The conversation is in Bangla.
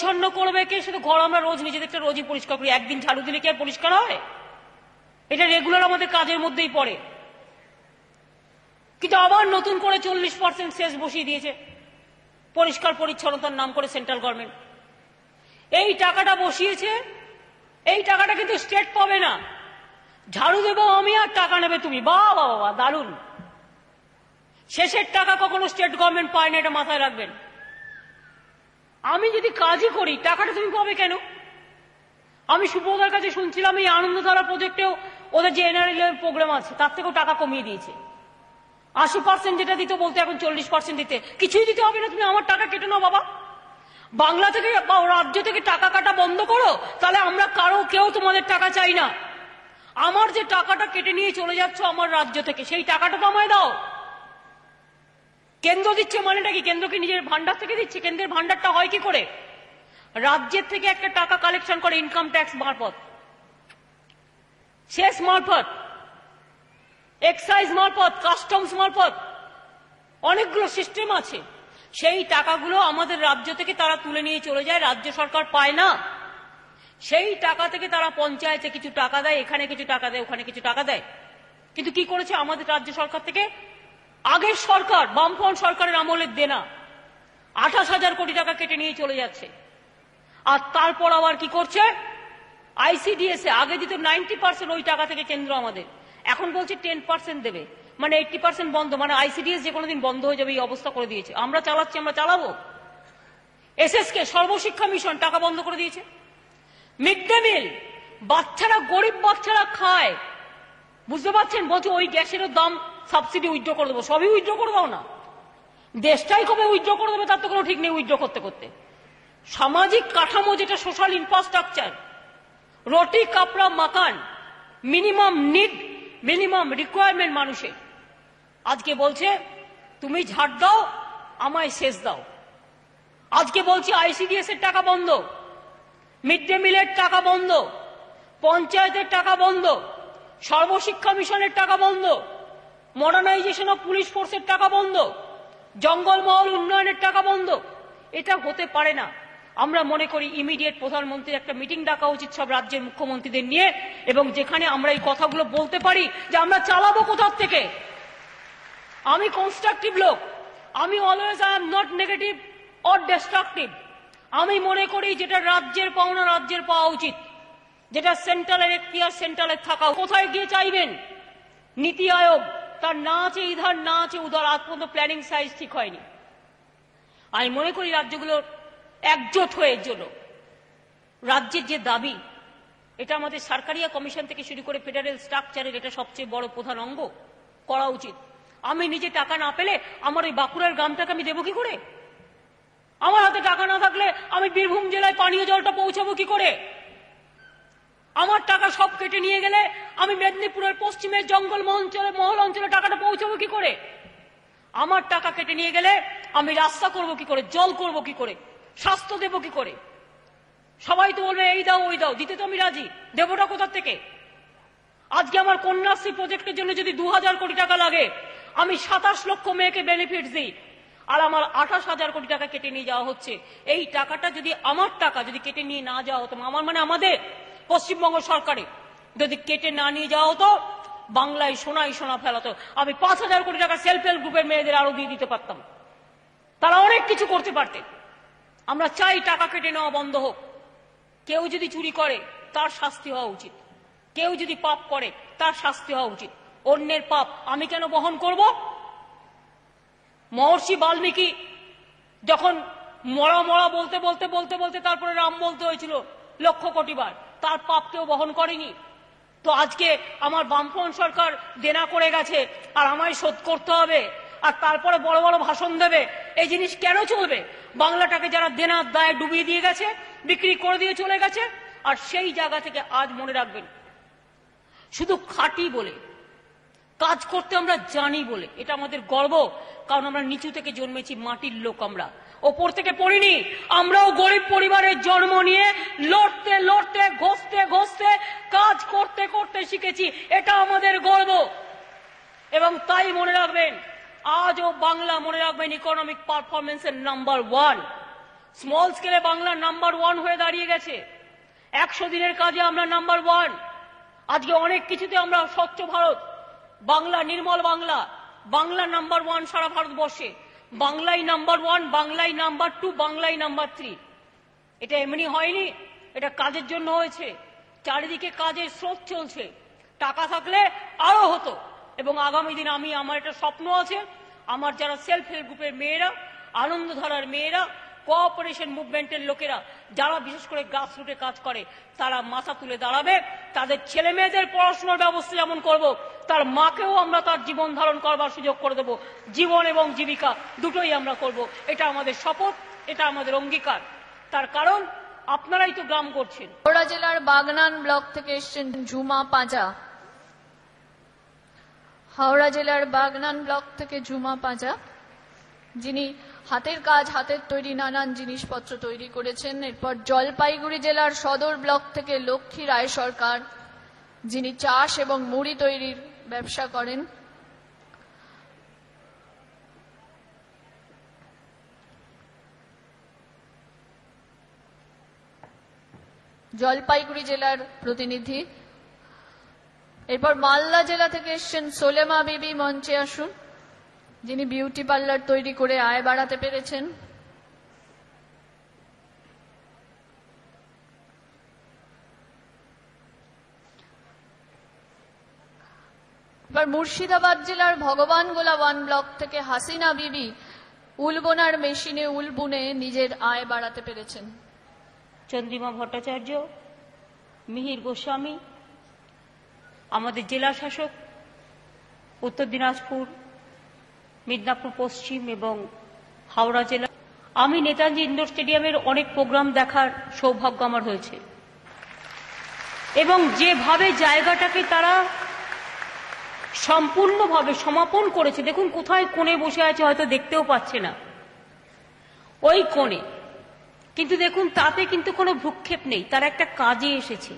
পরিচ্ছন্ন করবে কে? শুধু ঘর আমরা রোজ নিজেদেরটা রোজই পরিষ্কার করি, একদিন ঝাড়ু দিলে কি আর পরিষ্কার হয়? এটা রেগুলার আমাদের কাজের মধ্যেই পড়ে। কিন্তু আবার নতুন করে 40% সেস বসিয়ে দিয়েছে পরিষ্কার পরিচ্ছন্নতার নাম করে সেন্ট্রাল গভর্নমেন্ট। এই টাকাটা বসিয়েছে, এই টাকাটা কিন্তু স্টেট পাবে না। ঝাড়ু দেবো আমি আর টাকা নেবে তুমি, বাহ বাবা দারুণ। শেষের টাকা কখনো স্টেট গভর্নমেন্ট পায় না, এটা মাথায় রাখবেন। আমি যদি কাজই করি টাকাটা তুমি পাবে কেন? আমি সুব্রতার কাছে শুনছিলাম এই আনন্দধারা প্রজেক্টেও ওদের যে এনআরএল প্রোগ্রাম আছে তার থেকেও টাকা কমিয়ে দিয়েছে। 80% যেটা দিতে বলতে এখন 40% দিতে। কিছুই দিতে হবে না, তুমি আমার টাকা কেটে নাও বাবা। বাংলা থেকে বা রাজ্য থেকে টাকা কাটা বন্ধ করো, তাহলে আমরা কেউ তোমাদের টাকা চাই না। আমার যে টাকাটা কেটে নিয়ে চলে যাচ্ছ আমার রাজ্য থেকে, সেই টাকাটা তো আমায় দাও। কেন্দ্র দিচ্ছে মানেটা কি? কেন্দ্রকে নিজের ভান্ডার থেকে দিচ্ছে। কেন্দ্রের ভান্ডারটা হয় কি করে? রাজ্যের থেকে একটা টাকা কালেকশন করে ইনকাম ট্যাক্স মারফত, সেস মারফত, এক্সাইজ মারফত, কাস্টমস মারফত, অনেকগুলো সিস্টেম আছে। সেই টাকাগুলো আমাদের রাজ্য থেকে তারা তুলে নিয়ে চলে যায়, রাজ্য সরকার পায় না। সেই টাকা থেকে তারা পঞ্চায়েতে কিছু টাকা দেয়, এখানে কিছু টাকা দেয়, ওখানে কিছু টাকা দেয়। কিন্তু কি করেছে আমাদের রাজ্য সরকার থেকে? আগের সরকার বামফ্রন্ট সরকারের আমলের দেনা 28,000 কোটি টাকা কেটে নিয়ে চলে যাচ্ছে। আর তারপর আবার কি করছে? আইসিডিএস আগে দিত 90% ওই টাকা থেকে কেন্দ্র আমাদের, এখন বলছে 10% দেবে, মানে 80% বন্ধ। মানে আইসিডিএস যে কোনোদিন বন্ধ হয়ে যাবে এই অবস্থা করে দিয়েছে। আমরা চালাচ্ছি, আমরা চালাবো। এসএসকে সর্বশিক্ষা মিশন টাকা বন্ধ করে দিয়েছে। মিড ডে মিল বাচ্চারা, গরিব বাচ্চারা খায়, বুঝতে পারছেন? বলছে ওই গ্যাসেরও দাম সাবসিডি উইথড্র করে দেবো। সবই উইথড্র করে দাও না, দেশটাই কবে উইথড্র করে দেবে তার তো কোনো ঠিক নেই। উইথড্র করতে করতে সামাজিক কাঠামো, যেটা সোশ্যাল ইনফ্রাস্ট্রাকচার, রুটি কাপড়া মাকান, মিনিমাম নিড, মিনিমাম রিকোয়ারমেন্ট মানুষের, আজকে বলছে তুমি ঝাড় দাও আমায় শেষ দাও। আজকে বলছি আইসিডিএস এর টাকা বন্ধ, মিড ডে মিলের টাকা বন্ধ, পঞ্চায়েতের টাকা বন্ধ, সর্বশিক্ষা মিশনের টাকা বন্ধ, মডার্নাইজেশন অফ পুলিশ ফোর্সের টাকা বন্ধ, জঙ্গলমহল উন্নয়নের টাকা বন্ধ। এটা হতে পারে না। আমরা মনে করি ইমিডিয়েট প্রধানমন্ত্রীর একটা মিটিং ডাকা উচিত সব রাজ্যের মুখ্যমন্ত্রীদের নিয়ে, এবং যেখানে আমরা এই কথাগুলো বলতে পারি যে আমরা চালাবো কোথার থেকে। আমি কনস্ট্রাকটিভ লোক, আমি always I am not negative or destructive. আমি মনে করি যেটা রাজ্যের পাওনা রাজ্যের পাওয়া উচিত, যেটা সেন্ট্রালের এখতিয়ার সেন্ট্রালের থাকা। কোথায় গিয়ে চাইবেন? নীতি আয়োগ তার না আছে ইধার, না আছে উধার, আজ পর্যন্ত প্ল্যানিং সাইজ ঠিক হয়নি। আমি মনে করি রাজ্যগুলোর একজোট হয়ে জন্য রাজ্যের যে দাবি, এটা আমাদের সরকারিয়া কমিশন থেকে শুরু করে ফেডারেল স্ট্রাকচারের এটা সবচেয়ে বড় প্রধান অঙ্গ করা উচিত। আমি নিজে টাকা না পেলে আমার ওই বাঁকুড়ার গ্রামটাকে আমি দেবো কি করে? আমার হাতে টাকা না থাকলে আমি বীরভূম জেলায় পানীয় জলটা পৌঁছাবো কি করে? আমার টাকা সব কেটে নিয়ে গেলে আমি মেদিনীপুরের পশ্চিমের মহল অঞ্চলে টাকাটা পৌঁছাবো কি করে? আমার টাকা কেটে নিয়ে গেলে আমি রাস্তা করব কি করে, জল করব কি করে, স্বাস্থ্য দেবো কি করে? সবাই তো বলবে এই দাও ওই দাও, দিতে তো আমি রাজি, দেবোটা কোথার থেকে? আজকে আমার কন্যাশ্রী প্রজেক্টের জন্য যদি 2,000 কোটি টাকা লাগে, আমি 27 লক্ষ মেয়েকে বেনিফিট দিই, আর আমার 28,000 কোটি টাকা কেটে নিয়ে যাওয়া হচ্ছে। এই টাকাটা যদি আমার টাকা যদি কেটে নিয়ে না যাওয়া হতো, আমার মানে আমাদের পশ্চিমবঙ্গ সরকারে যদি কেটে না নিয়ে যাওয়া হতো, বাংলায় সোনাই সোনা ফেলাতো। আমি 5,000 কোটি টাকা সেলফ হেল্প গ্রুপের মেয়েদের আরো দিয়ে দিতে পারতাম, তারা অনেক কিছু করতে পারতেন। আমরা চাই টাকা কেটে নেওয়া বন্ধ হোক। কেউ যদি চুরি করে তার শাস্তি হওয়া উচিত, কেউ যদি পাপ করে তার শাস্তি হওয়া উচিত। অন্যের পাপ আমি কেন বহন করব? মহর্ষি বাল্মীকি যখন মরা মরা বলতে বলতে বলতে বলতে তারপরে রাম বলতে হয়েছিল 1,00,000 কোটি বার, তার পাপ কেউ বহন করেনি। তো আজকে আমার বামফ্রন্ট সরকার দেনা করে গেছে আর আমায় শোধ করতে হবে, আর তারপরে বড় বড় ভাষণ দেবে। এই জিনিস কেন চলবে? বাংলাটাকে যারা দেনার দায়ে ডুবিয়ে দিয়ে গেছে, বিক্রি করে দিয়ে চলে গেছে, আর সেই জায়গা থেকে আজ মনে রাখবেন, শুধু খাঁটি বলে কাজ করতে আমরা জানি বলে এটা আমাদের গর্ব। কারণ আমরা নিচু থেকে জন্মেছি, মাটির লোক, আমরা ওপর থেকে পড়িনি। আমরাও গরিব পরিবারের জন্ম নিয়ে লড়তে লড়তে ঘষতে ঘষতে কাজ করতে করতে শিখেছি, এটা আমাদের গর্ব। এবং তাই মনে রাখবেন, আজও বাংলা, মনে রাখবেন, ইকোনমিক পারফরমেন্সের নাম্বার 1। স্মল স্কেলে বাংলা নাম্বার 1 হয়ে দাঁড়িয়ে গেছে। 100 দিনের কাজে আমরা নাম্বার 1। আজকে অনেক কিছুতে আমরা স্বচ্ছ ভারত, বাংলা নির্মল বাংলা, বাংলা নাম্বার 1 সারা ভারতবর্ষে। বাংলাই নাম্বার 1, বাংলাই নাম্বার 2, বাংলাই নাম্বার 3। এটা এমনি হয়নি, এটা কাজের জন্য হয়েছে। চারিদিকে কাজের স্রোত চলছে। টাকা থাকলে আরো হতো। এবং আগামী দিন আমার একটা স্বপ্ন আছে, আমার যারা সেলফ হেল্প গ্রুপের মেয়েরা, আনন্দধারার মেয়েরা, কোঅপারেশন মুভমেন্টের লোকেরা, যারা বিশেষ করে গ্রাসরুটে কাজ করে, তারা মাথা তুলে দাঁড়াবে। তাদের ছেলে মেয়েদের পড়াশোনার ব্যবস্থা যেমন করব, তার মাকেও আমরা তার জীবন ধারণ করবার সুযোগ করে দেব। জীবন এবং জীবিকা দুটোই আমরা করব। এটা আমাদের শপথ, এটা আমাদের অঙ্গীকার। তার কারণ আপনারাই তো গ্রাম করছেন। হাওড়া জেলার বাগনান ব্লক থেকে এসেছেন ঝুমা পাঁজা। হাওড়া জেলার বাগনান ব্লক থেকে ঝুমা পাঁজা, যিনি হাতের কাজ, হাতের তৈরি নানান জিনিসপত্র তৈরি করেছেন। এরপর জলপাইগুড়ি জেলার সদর ব্লক থেকে লক্ষ্মী রায় সরকার, যিনি চাষ এবং মুড়ি তৈরির ব্যবসা করেন। জলপাইগুড়ি জেলার প্রতিনিধি। এরপর মালদা জেলা থেকে এসছেন সোলেমা বিবি, মঞ্চে আসুন, যিনি বিউটি পার্লার তৈরি করে আয় বাড়াতে পেরেছেন। এবার মুর্শিদাবাদ জেলার ভগবানগোলা 1 ব্লক থেকে হাসিনা বিবি উল বোনার মেশিনে উল বুনে নিজের আয় বাড়াতে পেরেছেন। চন্দ্রিমা ভট্টাচার্য, মিহির গোস্বামী, আমাদের জেলা শাসক উত্তর দিনাজপুর, মিদনাপুর পশ্চিম এবং হাওড়া জেলা। আমি নেতাজি ইন্ডোর স্টেডিয়ামের অনেক প্রোগ্রাম দেখার সৌভাগ্য আমার হয়েছে এবং যেভাবে জায়গাটাকে তারা সম্পূর্ণভাবে সমাপন করেছে, দেখুন কোথায় কোণে বসে আছে, হয়তো দেখতেও পাচ্ছে না ওই কোণে, কিন্তু দেখুন তাতে কিন্তু কোনো ভ্রুক্ষেপ নেই, তারা একটা কাজে এসেছে।